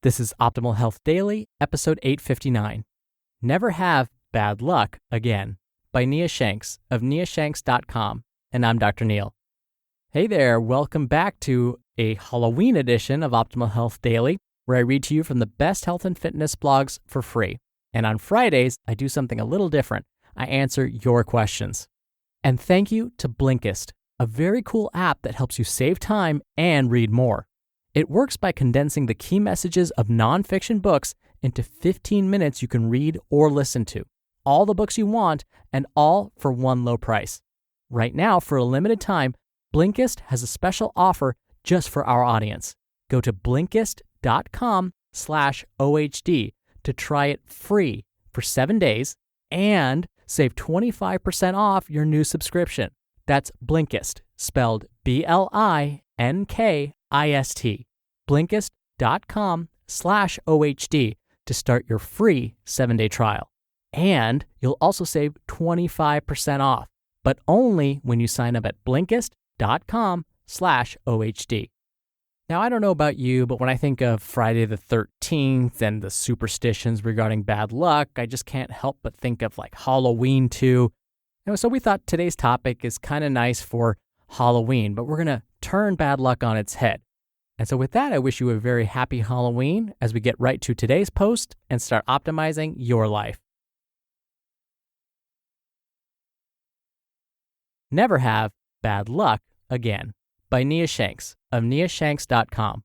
This is Optimal Health Daily, episode 859. Never Have Bad Luck Again by Nia Shanks of niashanks.com, and I'm Dr. Neil. Hey there, welcome back to a Halloween edition of Optimal Health Daily, where I read to you from the best health and fitness blogs for free. And on Fridays, I do something a little different. I answer your questions. And thank you to Blinkist, a very cool app that helps you save time and read more. It works by condensing the key messages of nonfiction books into 15 minutes you can read or listen to. All the books you want, and all for one low price. Right now, for a limited time, Blinkist has a special offer just for our audience. Go to Blinkist.com/OHD to try it free for 7 days and save 25% off your new subscription. That's Blinkist, spelled Blinkist. Blinkist.com/OHD to start your free 7-day trial. And you'll also save 25% off, but only when you sign up at Blinkist.com/OHD. Now, I don't know about you, but when I think of Friday the 13th and the superstitions regarding bad luck, I just can't help but think of like Halloween too. And so we thought today's topic is kind of nice for Halloween, but we're going to turn bad luck on its head. And so with that, I wish you a very happy Halloween as we get right to today's post and start optimizing your life. Never Have Bad Luck Again by Nia Shanks of niashanks.com.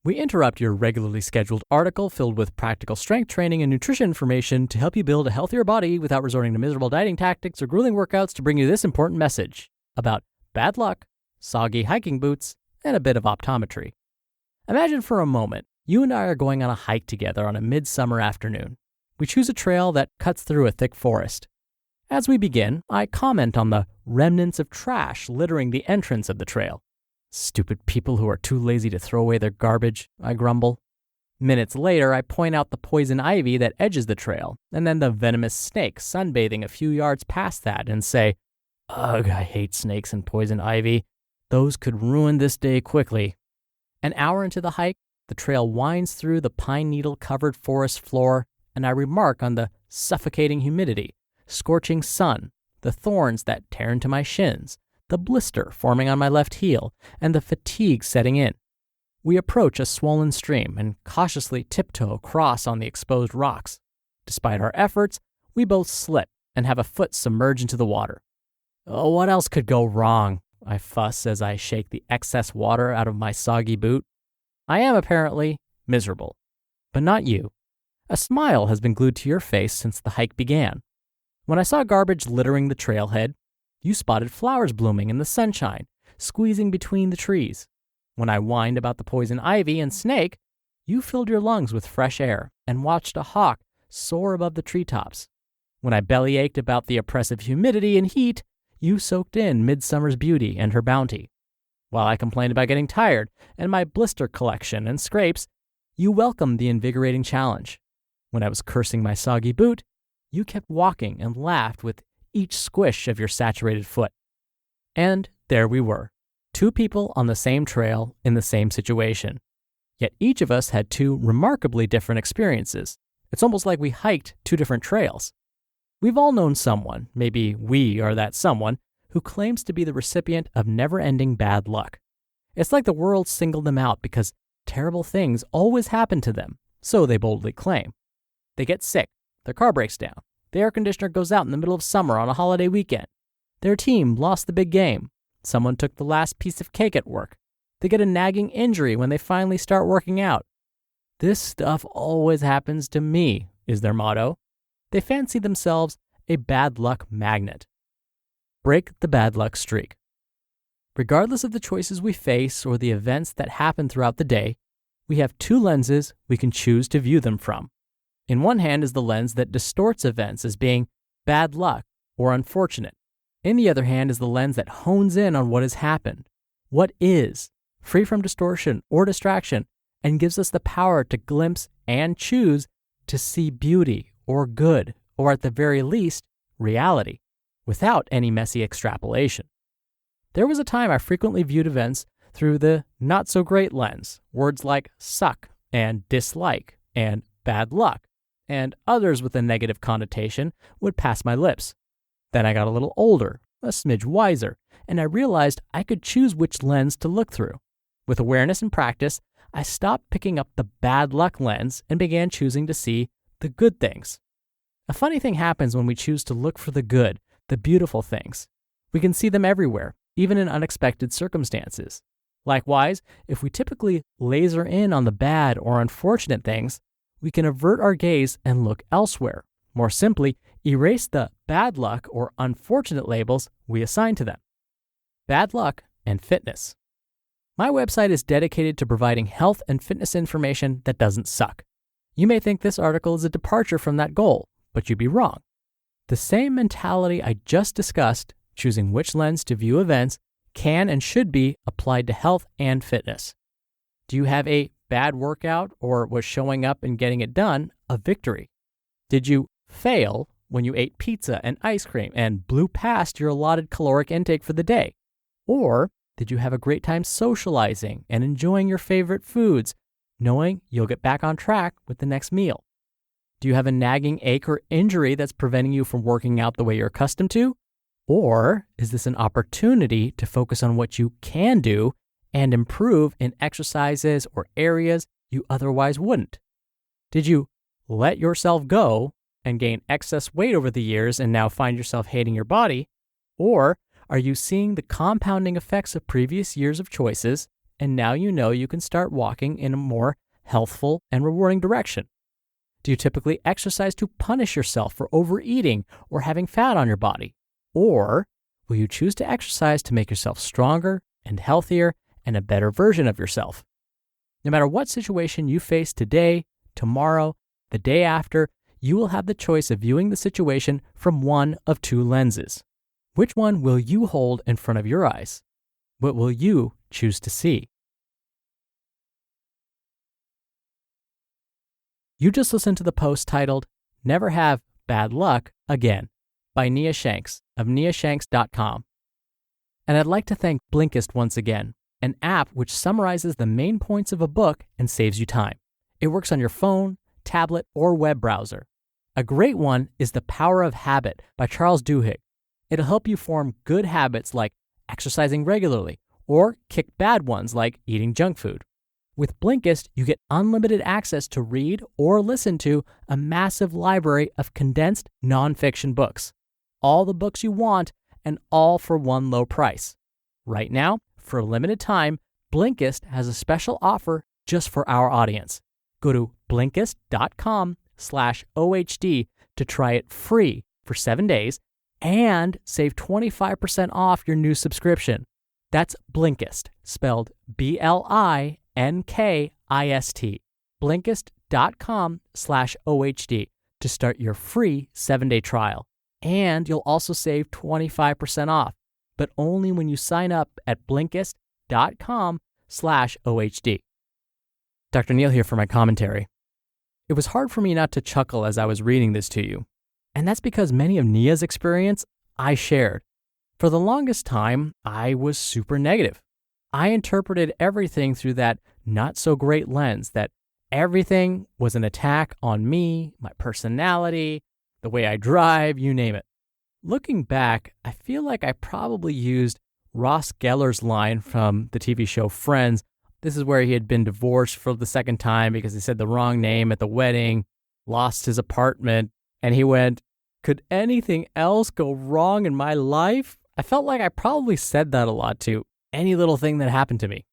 We interrupt your regularly scheduled article filled with practical strength training and nutrition information to help you build a healthier body without resorting to miserable dieting tactics or grueling workouts to bring you this important message about bad luck, soggy hiking boots, and a bit of optometry. Imagine for a moment, you and I are going on a hike together on a midsummer afternoon. We choose a trail that cuts through a thick forest. As we begin, I comment on the remnants of trash littering the entrance of the trail. Stupid people who are too lazy to throw away their garbage, I grumble. Minutes later, I point out the poison ivy that edges the trail, and then the venomous snake sunbathing a few yards past that and say, "Ugh, I hate snakes and poison ivy. Those could ruin this day quickly." An hour into the hike, the trail winds through the pine needle-covered forest floor, and I remark on the suffocating humidity, scorching sun, the thorns that tear into my shins, the blister forming on my left heel, and the fatigue setting in. We approach a swollen stream and cautiously tiptoe across on the exposed rocks. Despite our efforts, we both slip and have a foot submerge into the water. Oh, what else could go wrong? I fuss as I shake the excess water out of my soggy boot. I am apparently miserable. But not you. A smile has been glued to your face since the hike began. When I saw garbage littering the trailhead, you spotted flowers blooming in the sunshine, squeezing between the trees. When I whined about the poison ivy and snake, you filled your lungs with fresh air and watched a hawk soar above the treetops. When I bellyached about the oppressive humidity and heat, you soaked in midsummer's beauty and her bounty. While I complained about getting tired and my blister collection and scrapes, you welcomed the invigorating challenge. When I was cursing my soggy boot, you kept walking and laughed with each squish of your saturated foot. And there we were, two people on the same trail in the same situation. Yet each of us had two remarkably different experiences. It's almost like we hiked two different trails. We've all known someone, maybe we are that someone, who claims to be the recipient of never-ending bad luck. It's like the world singled them out because terrible things always happen to them, so they boldly claim. They get sick, their car breaks down, the air conditioner goes out in the middle of summer on a holiday weekend, their team lost the big game, someone took the last piece of cake at work, they get a nagging injury when they finally start working out. This stuff always happens to me, is their motto. They fancy themselves a bad luck magnet. Break the bad luck streak. Regardless of the choices we face or the events that happen throughout the day, we have two lenses we can choose to view them from. In one hand is the lens that distorts events as being bad luck or unfortunate. In the other hand is the lens that hones in on what has happened, what is, free from distortion or distraction, and gives us the power to glimpse and choose to see beauty or good, or at the very least, reality, without any messy extrapolation. There was a time I frequently viewed events through the not-so-great lens. Words like suck and dislike and bad luck, and others with a negative connotation would pass my lips. Then I got a little older, a smidge wiser, and I realized I could choose which lens to look through. With awareness and practice, I stopped picking up the bad luck lens and began choosing to see the good things. A funny thing happens when we choose to look for the good, the beautiful things. We can see them everywhere, even in unexpected circumstances. Likewise, if we typically laser in on the bad or unfortunate things, we can avert our gaze and look elsewhere. More simply, erase the bad luck or unfortunate labels we assign to them. Bad luck and fitness. My website is dedicated to providing health and fitness information that doesn't suck. You may think this article is a departure from that goal, but you'd be wrong. The same mentality I just discussed, choosing which lens to view events, can and should be applied to health and fitness. Do you have a bad workout, or was showing up and getting it done a victory? Did you fail when you ate pizza and ice cream and blew past your allotted caloric intake for the day? Or did you have a great time socializing and enjoying your favorite foods, knowing you'll get back on track with the next meal? Do you have a nagging ache or injury that's preventing you from working out the way you're accustomed to? Or is this an opportunity to focus on what you can do and improve in exercises or areas you otherwise wouldn't? Did you let yourself go and gain excess weight over the years and now find yourself hating your body? Or are you seeing the compounding effects of previous years of choices, and now you know you can start walking in a more healthful and rewarding direction? Do you typically exercise to punish yourself for overeating or having fat on your body? Or will you choose to exercise to make yourself stronger and healthier and a better version of yourself? No matter what situation you face today, tomorrow, the day after, you will have the choice of viewing the situation from one of two lenses. Which one will you hold in front of your eyes? What will you choose to see? You just listened to the post titled, Never Have Bad Luck Again, by Nia Shanks of niashanks.com. And I'd like to thank Blinkist once again, an app which summarizes the main points of a book and saves you time. It works on your phone, tablet, or web browser. A great one is The Power of Habit by Charles Duhigg. It'll help you form good habits like exercising regularly, or kick bad ones like eating junk food. With Blinkist, you get unlimited access to read or listen to a massive library of condensed nonfiction books. All the books you want, and all for one low price. Right now, for a limited time, Blinkist has a special offer just for our audience. Go to Blinkist.com/OHD to try it free for 7 days and save 25% off your new subscription. That's Blinkist, spelled Blinkist. Blinkist.com/OHD to start your free 7-day trial. And you'll also save 25% off, but only when you sign up at Blinkist.com/OHD. Dr. Neal here for my commentary. It was hard for me not to chuckle as I was reading this to you. And that's because many of Nia's experience I shared. For the longest time, I was super negative. I interpreted everything through that not so great lens, that everything was an attack on me, my personality, the way I drive, you name it. Looking back, I feel like I probably used Ross Geller's line from the TV show Friends. This is where he had been divorced for the second time because he said the wrong name at the wedding, lost his apartment, and he went, "Could anything else go wrong in my life?" I felt like I probably said that a lot to any little thing that happened to me.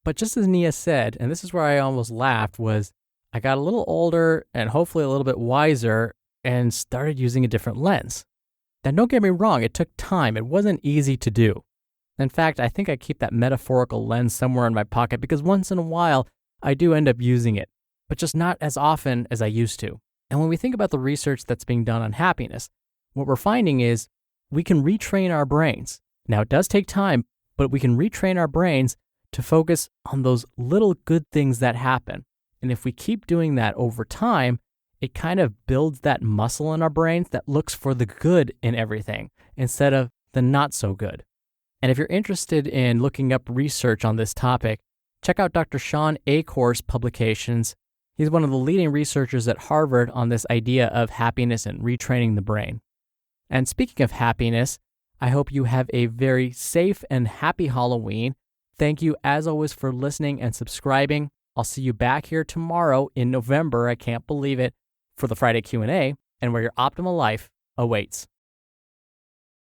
But just as Nia said, and this is where I almost laughed, was I got a little older and hopefully a little bit wiser and started using a different lens. Now, don't get me wrong, it took time. It wasn't easy to do. In fact, I think I keep that metaphorical lens somewhere in my pocket because once in a while, I do end up using it, but just not as often as I used to. And when we think about the research that's being done on happiness, what we're finding is we can retrain our brains. Now, it does take time, but we can retrain our brains to focus on those little good things that happen. And if we keep doing that over time, it kind of builds that muscle in our brains that looks for the good in everything instead of the not so good. And if you're interested in looking up research on this topic, check out Dr. Sean Acor's publications He's one of the leading researchers at Harvard on this idea of happiness and retraining the brain. And speaking of happiness, I hope you have a very safe and happy Halloween. Thank you, as always, for listening and subscribing. I'll see you back here tomorrow in November, I can't believe it, for the Friday Q&A, and where your optimal life awaits.